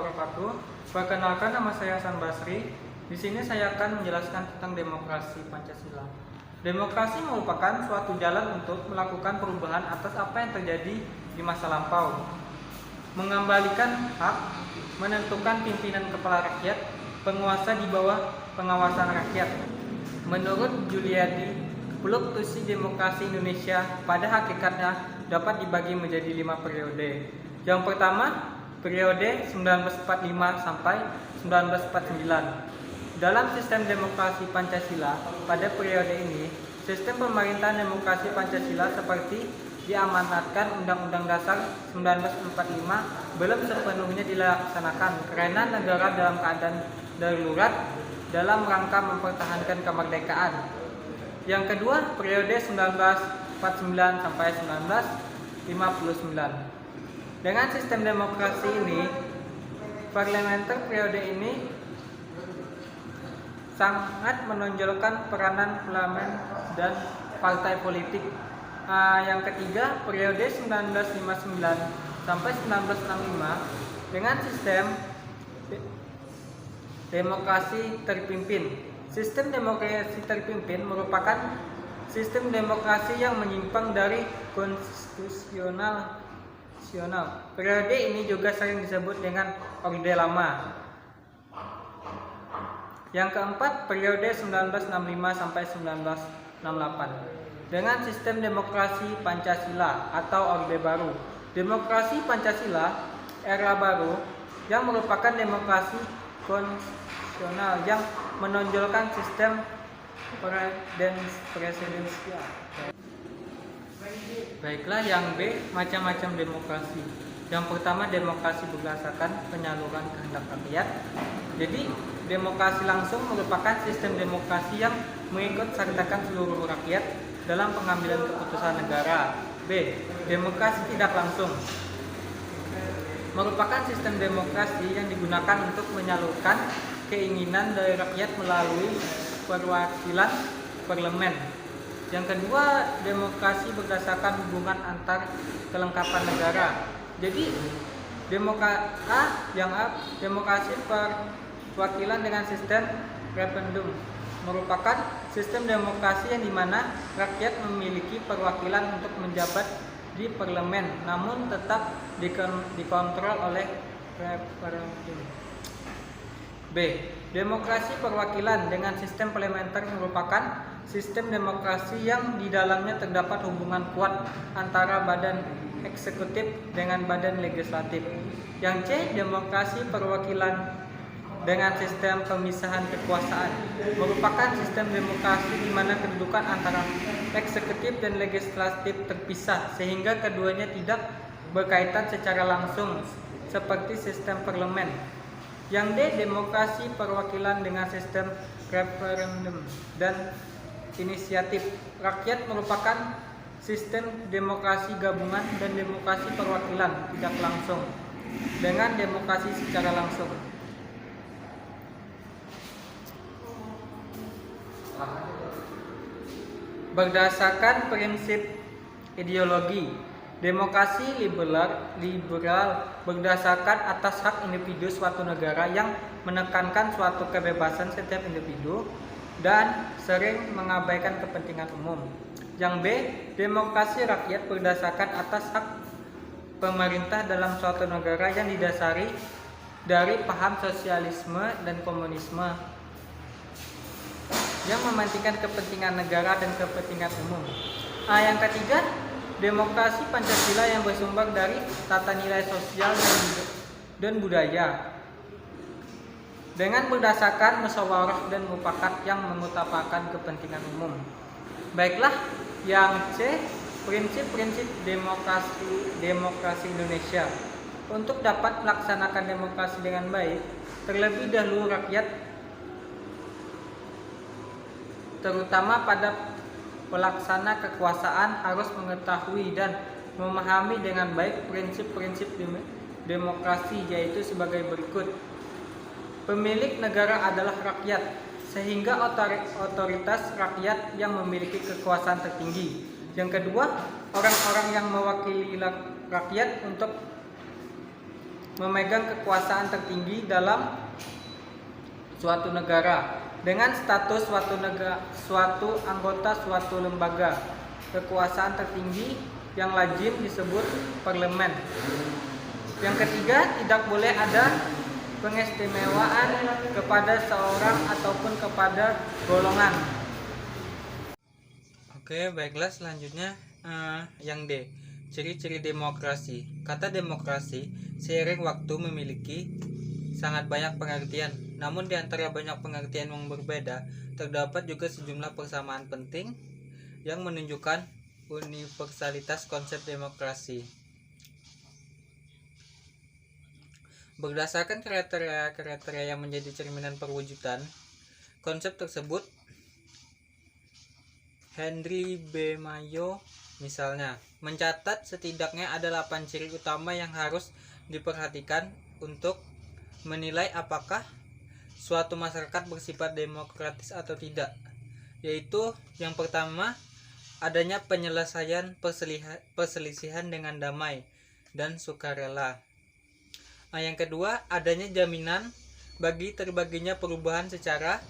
wabarakatuh. Perkenalkan, nama saya Hasan Basri. Di sini saya akan menjelaskan tentang demokrasi Pancasila. Demokrasi merupakan suatu jalan untuk melakukan perubahan atas apa yang terjadi di masa lampau, mengembalikan hak, menentukan pimpinan kepala rakyat, penguasa di bawah pengawasan rakyat. Menurut Juliadi, fluktuasi demokrasi Indonesia pada hakikatnya dapat dibagi menjadi 5 periode. Yang pertama, periode 1945 sampai 1949. Dalam sistem demokrasi Pancasila, pada periode ini, sistem pemerintahan demokrasi Pancasila seperti diamanatkan Undang-Undang Dasar 1945 belum sepenuhnya dilaksanakan karena negara dalam keadaan darurat dalam rangka mempertahankan kemerdekaan. Yang kedua, periode 1949 sampai 1959. Dengan sistem demokrasi ini, parlementer periode ini sangat menonjolkan peranan parlemen dan partai politik. Yang ketiga, periode 1959 sampai 1965 dengan sistem demokrasi terpimpin. Sistem demokrasi terpimpin merupakan sistem demokrasi yang menyimpang dari konstitusional. Periode ini juga sering disebut dengan Orde Lama. Yang keempat, periode 1965 sampai 1968 dengan sistem demokrasi Pancasila atau Orde Baru. Demokrasi Pancasila era baru yang merupakan demokrasi konstitusional yang menonjolkan sistem presidensial. Baiklah, yang B, macam-macam demokrasi. Yang pertama, demokrasi berdasarkan penyaluran kehendak rakyat. Jadi, demokrasi langsung merupakan sistem demokrasi yang mengikut sertakan seluruh rakyat dalam pengambilan keputusan negara. B, demokrasi tidak langsung merupakan sistem demokrasi yang digunakan untuk menyalurkan keinginan dari rakyat melalui perwakilan parlemen. Yang kedua, demokrasi berdasarkan hubungan antar kelengkapan negara. Jadi, demokrasi perwakilan dengan sistem referendum merupakan sistem demokrasi yang dimana rakyat memiliki perwakilan untuk menjabat di parlemen, namun tetap dikontrol oleh referendum. B, demokrasi perwakilan dengan sistem parlementer merupakan sistem demokrasi yang di dalamnya terdapat hubungan kuat antara badan eksekutif dengan badan legislatif. Yang C, demokrasi perwakilan dengan sistem pemisahan kekuasaan merupakan sistem demokrasi di mana kedudukan antara eksekutif dan legislatif terpisah sehingga keduanya tidak berkaitan secara langsung seperti sistem parlemen. Yang D, demokrasi perwakilan dengan sistem referendum dan inisiatif rakyat merupakan sistem demokrasi gabungan dan demokrasi perwakilan tidak langsung dengan demokrasi secara langsung. Berdasarkan prinsip ideologi, demokrasi liberal berdasarkan atas hak individu suatu negara yang menekankan suatu kebebasan setiap individu dan sering mengabaikan kepentingan umum. Yang B, demokrasi rakyat berdasarkan atas hak pemerintah dalam suatu negara yang didasari dari paham sosialisme dan komunisme yang mementingkan kepentingan negara dan kepentingan umum. Yang ketiga, demokrasi Pancasila yang bersumber dari tata nilai sosial dan budaya dengan berdasarkan musyawarah dan mufakat yang mengutamakan kepentingan umum. Baiklah, yang C, prinsip-prinsip demokrasi Indonesia. Untuk dapat melaksanakan demokrasi dengan baik, terlebih dahulu rakyat, terutama pada pelaksana kekuasaan, harus mengetahui dan memahami dengan baik prinsip-prinsip demokrasi, yaitu sebagai berikut. Pemilik negara adalah rakyat, sehingga otoritas rakyat yang memiliki kekuasaan tertinggi. Yang kedua, orang-orang yang mewakili rakyat untuk memegang kekuasaan tertinggi dalam suatu negara dengan status suatu anggota suatu lembaga kekuasaan tertinggi yang lazim disebut parlemen. Yang ketiga, tidak boleh ada pengistimewaan kepada seorang ataupun kepada golongan. Oke, baiklah, selanjutnya yang D, ciri-ciri demokrasi. Kata demokrasi seiring waktu memiliki sangat banyak pengertian. Namun di antara banyak pengertian yang berbeda, terdapat juga sejumlah persamaan penting yang menunjukkan universalitas konsep demokrasi. Berdasarkan kriteria yang menjadi cerminan perwujudan konsep tersebut, Henry B. Mayo misalnya mencatat setidaknya ada 8 ciri utama yang harus diperhatikan untuk menilai apakah suatu masyarakat bersifat demokratis atau tidak, yaitu yang pertama, adanya penyelesaian perselisihan dengan damai dan sukarela. Yang kedua, adanya jaminan bagi terbaginya perubahan secara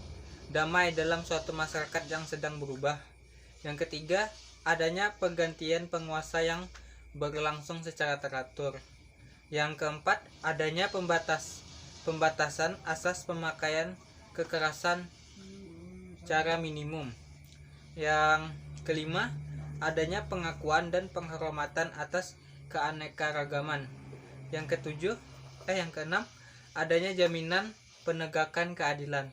damai dalam suatu masyarakat yang sedang berubah. Yang ketiga, adanya pergantian penguasa yang berlangsung secara teratur. Yang keempat, adanya pembatasan asas pemakaian kekerasan cara minimum. Yang kelima, adanya pengakuan dan penghormatan atas keanekaragaman. Yang keenam, adanya jaminan penegakan keadilan.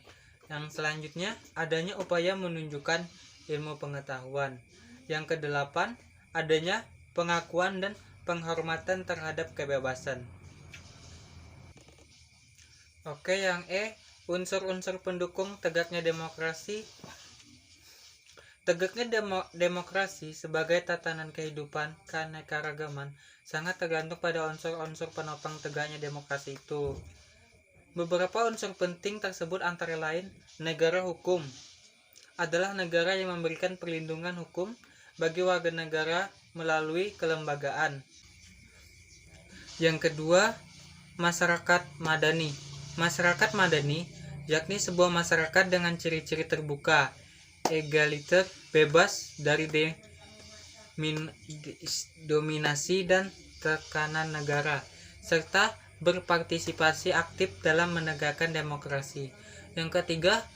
Yang selanjutnya, adanya upaya menunjukkan ilmu pengetahuan. Yang kedelapan, adanya pengakuan dan penghormatan terhadap kebebasan. Oke, yang E, unsur-unsur pendukung tegaknya demokrasi. Tegaknya demokrasi sebagai tatanan kehidupan keanekaragaman sangat tergantung pada unsur-unsur penopang tegaknya demokrasi itu. Beberapa unsur penting tersebut antara lain, negara hukum adalah negara yang memberikan perlindungan hukum bagi warga negara melalui kelembagaan. Yang kedua, masyarakat madani. Masyarakat madani yakni sebuah masyarakat dengan ciri-ciri terbuka, egaliter, bebas dari dominasi dan tekanan negara, serta berpartisipasi aktif dalam menegakkan demokrasi. Yang ketiga,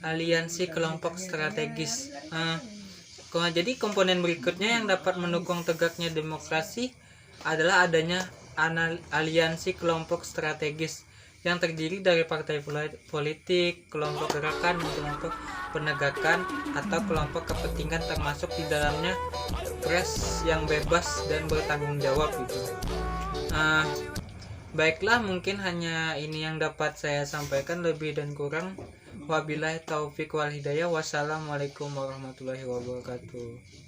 aliansi kelompok strategis. Jadi komponen berikutnya yang dapat mendukung tegaknya demokrasi adalah adanya aliansi kelompok strategis yang terdiri dari partai politik, kelompok gerakan, kelompok penegakan, atau kelompok kepentingan termasuk di dalamnya pers yang bebas dan bertanggung jawab gitu. Baiklah, mungkin hanya ini yang dapat saya sampaikan, lebih dan kurang wabillahi taufik wal hidayah. Wassalamualaikum warahmatullahi wabarakatuh.